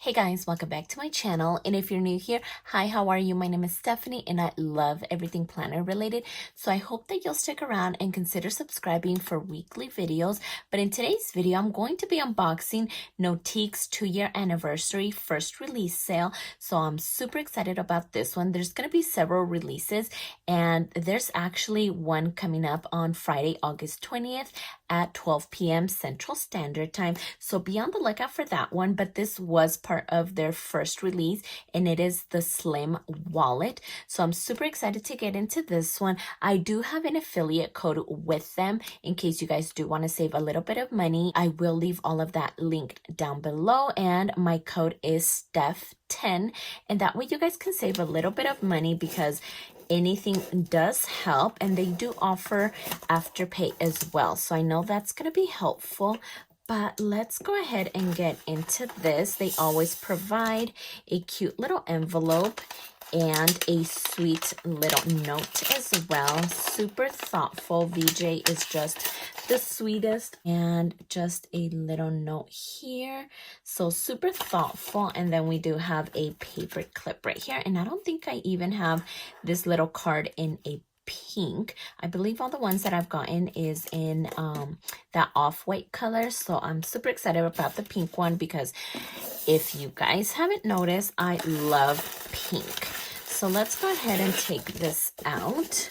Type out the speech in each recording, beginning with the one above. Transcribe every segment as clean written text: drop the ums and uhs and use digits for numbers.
Hey guys, welcome back to my channel. And if you're new here, hi, how are you? My name is Stephany and I love everything planner related. So I hope that you'll stick around and consider subscribing for weekly videos. But in today's video, I'm going to be unboxing Notiq's 2-year anniversary first release sale. So I'm super excited about this one. There's going to be several releases and there's actually one coming up on Friday, August 20th at 12 p.m. Central Standard Time. So be on the lookout for that one. But this was part of their first release and it is the Slim Wallet. So I'm super excited to get into this one. I do have an affiliate code with them in case you guys do want to save a little bit of money. I will leave all of that linked down below and my code is STEPH10 and that way you guys can save a little bit of money because anything does help and they do offer afterpay as well. So I know that's going to be helpful. But let's go ahead and get into this. They always provide a cute little envelope and a sweet little note as well. Super thoughtful. VJ is just the sweetest. And just a little note here. So super thoughtful. And then we do have a paper clip right here. And I don't think I even have this little card in a pink. I believe all the ones that I've gotten is in that off-white color. So I'm super excited about the pink one because if you guys haven't noticed, I love pink. So let's go ahead and take this out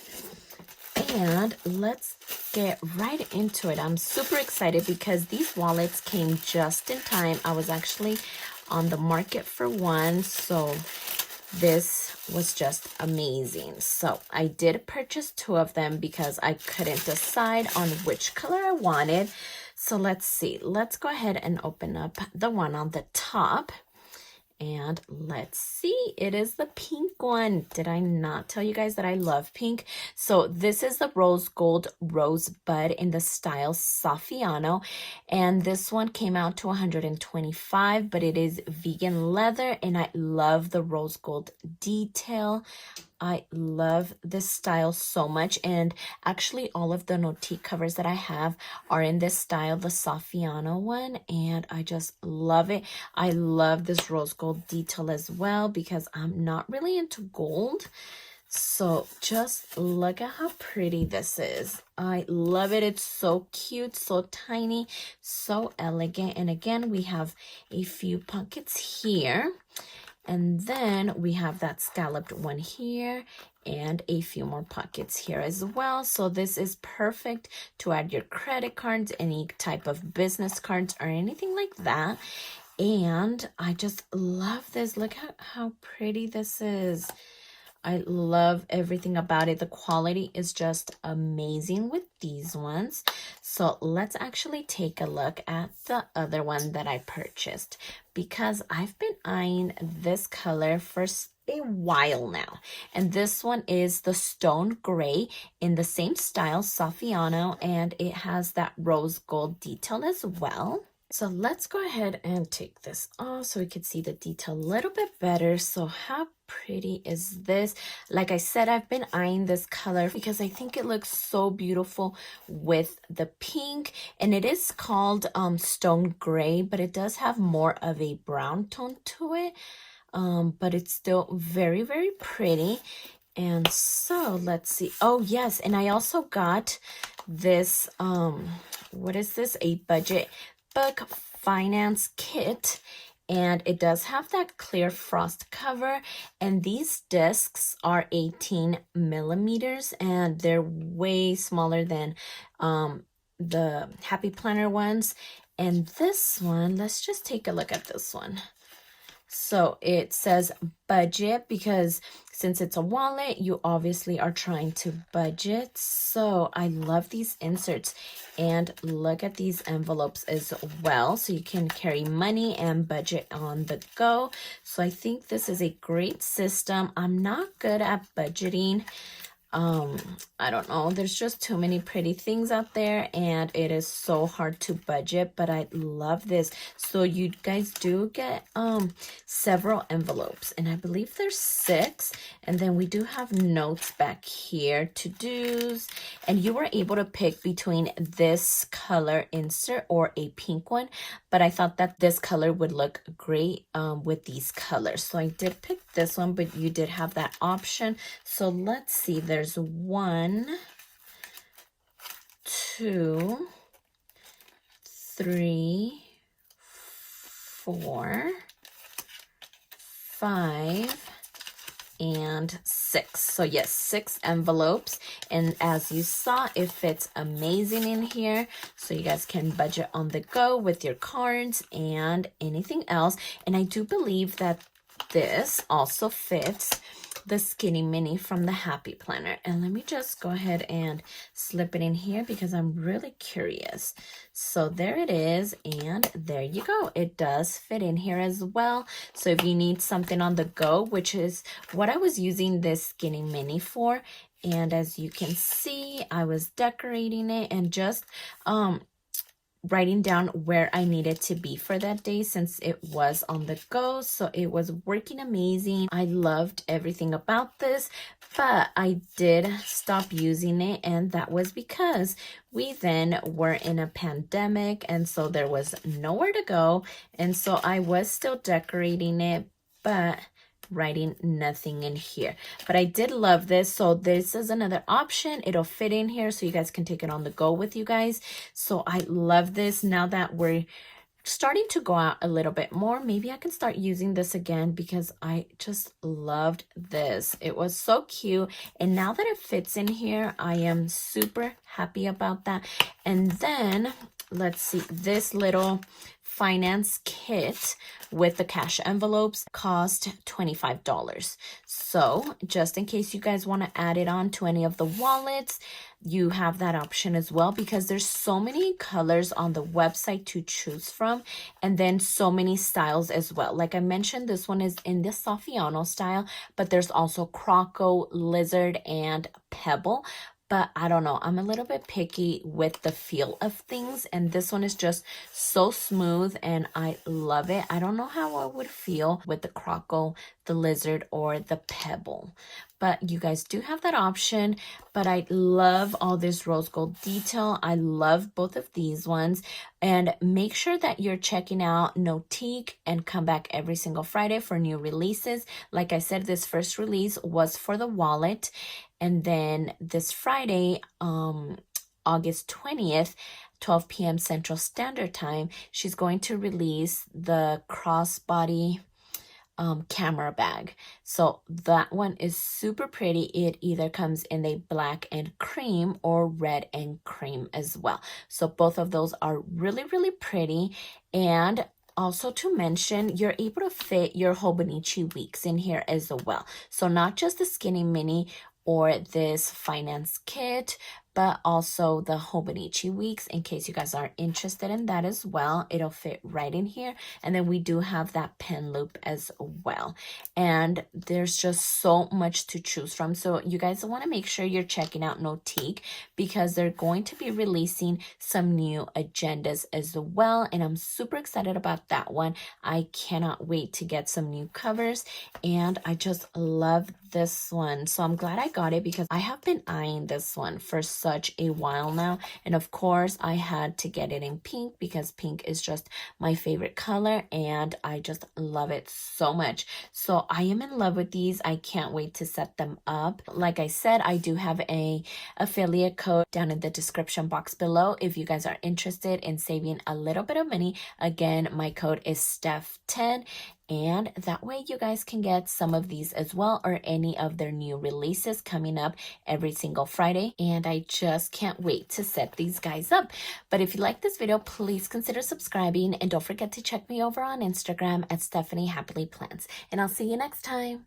and let's get right into it. I'm super excited because these wallets came just in time. I was actually on the market for one, so this was just amazing. So I did purchase 2 of them because I couldn't decide on which color I wanted. So let's see. Let's go ahead and open up the one on the top. And let's see, it is the pink one. Did I not tell you guys that I love pink? So this is the rose gold rosebud in the style Saffiano. And this one came out to $125, but it is vegan leather. And I love the rose gold detail. I love this style so much, and actually all of the Notiq covers that I have are in this style, the Saffiano one, and I just love it. I love this rose gold detail as well because I'm not really into gold. So just look at how pretty this is. I love it. It's so cute, so tiny, so elegant. And again, we have a few pockets here. And then we have that scalloped one here and a few more pockets here as well. So this is perfect to add your credit cards, any type of business cards or anything like that. And I just love this. Look at how pretty this is. I love everything about it. The quality is just amazing with these ones. So let's actually take a look at the other one that I purchased because I've been eyeing this color for a while now. And this one is the stone gray in the same style, Saffiano, and it has that rose gold detail as well. So let's go ahead and take this off so we can see the detail a little bit better. So how pretty is this? Like I said, I've been eyeing this color because I think it looks so beautiful with the pink, and it is called stone gray, but it does have more of a brown tone to it, but it's still very, very pretty. And so let's see. Oh yes, and I also got this what is this, a budget book finance kit, and it does have that clear frost cover, and these discs are 18 millimeters and they're way smaller than the Happy Planner ones. And this one, let's just take a look at this one. So it says budget because since it's a wallet, you obviously are trying to budget. So I love these inserts, and look at these envelopes as well. So you can carry money and budget on the go. So I think this is a great system. I'm not good at budgeting. I don't know, there's just too many pretty things out there and it is so hard to budget, but I love this. So you guys do get several envelopes, and I believe there's 6, and then we do have notes back here, to-dos, and you were able to pick between this color insert or a pink one, but I thought that this color would look great with these colors, so I did pick this one, but you did have that option. So let's see, there's 1, 2, 3, 4, 5, and 6. So yes, 6 envelopes, and as you saw, it fits amazing in here, so you guys can budget on the go with your cards and anything else. And I do believe that this also fits the Skinny Mini from the Happy Planner. And let me just go ahead and slip it in here because I'm really curious. So there it is, and there you go. It does fit in here as well. So if you need something on the go, which is what I was using this Skinny Mini for, and as you can see, I was decorating it and just writing down where I needed to be for that day since it was on the go. So it was working amazing. I loved everything about this, but I did stop using it, and that was because we then were in a pandemic, and so there was nowhere to go, and so I was still decorating it, but writing nothing in here. But I did love this, so this is another option. It'll fit in here so you guys can take it on the go with you guys. So I love this. Now that we're starting to go out a little bit more, maybe I can start using this again because I just loved this. It was so cute, and now that it fits in here, I am super happy about that. And then let's see, this little finance kit with the cash envelopes cost $25. So just in case you guys want to add it on to any of the wallets, you have that option as well, because there's so many colors on the website to choose from, and then so many styles as well. Like I mentioned, this one is in the Saffiano style, but there's also Croco, Lizard, and Pebble. But I don't know, I'm a little bit picky with the feel of things, and this one is just so smooth and I love it. I don't know how I would feel with the Croco, the Lizard, or the Pebble, but you guys do have that option. But I love all this rose gold detail. I love both of these ones, and make sure that you're checking out Notiq and come back every single Friday for new releases. Like I said, this first release was for the wallet, and then this Friday, August 20th, 12 p.m. Central Standard Time, she's going to release the crossbody camera bag. So that one is super pretty. It either comes in a black and cream or red and cream as well. So both of those are really, really pretty. And also to mention, you're able to fit your Hobonichi weeks in here as well. So not just the Skinny Mini or this finance kit, but also the Hobonichi weeks, in case you guys are interested in that as well. It'll fit right in here. And then we do have that pen loop as well. And there's just so much to choose from. So you guys want to make sure you're checking out Notiq, because they're going to be releasing some new agendas as well. And I'm super excited about that one. I cannot wait to get some new covers. And I just love this one. So I'm glad I got it, because I have been eyeing this one for such a while now, and of course I had to get it in pink because pink is just my favorite color and I just love it so much. So I am in love with these. I can't wait to set them up. Like I said, I do have a affiliate code down in the description box below if you guys are interested in saving a little bit of money. Again, my code is STEPH10, and that way you guys can get some of these as well, or any of their new releases coming up every single Friday. And I just can't wait to set these guys up. But if you like this video, please consider subscribing, and don't forget to check me over on Instagram at stephanyhappilyplans. And I'll see you next time.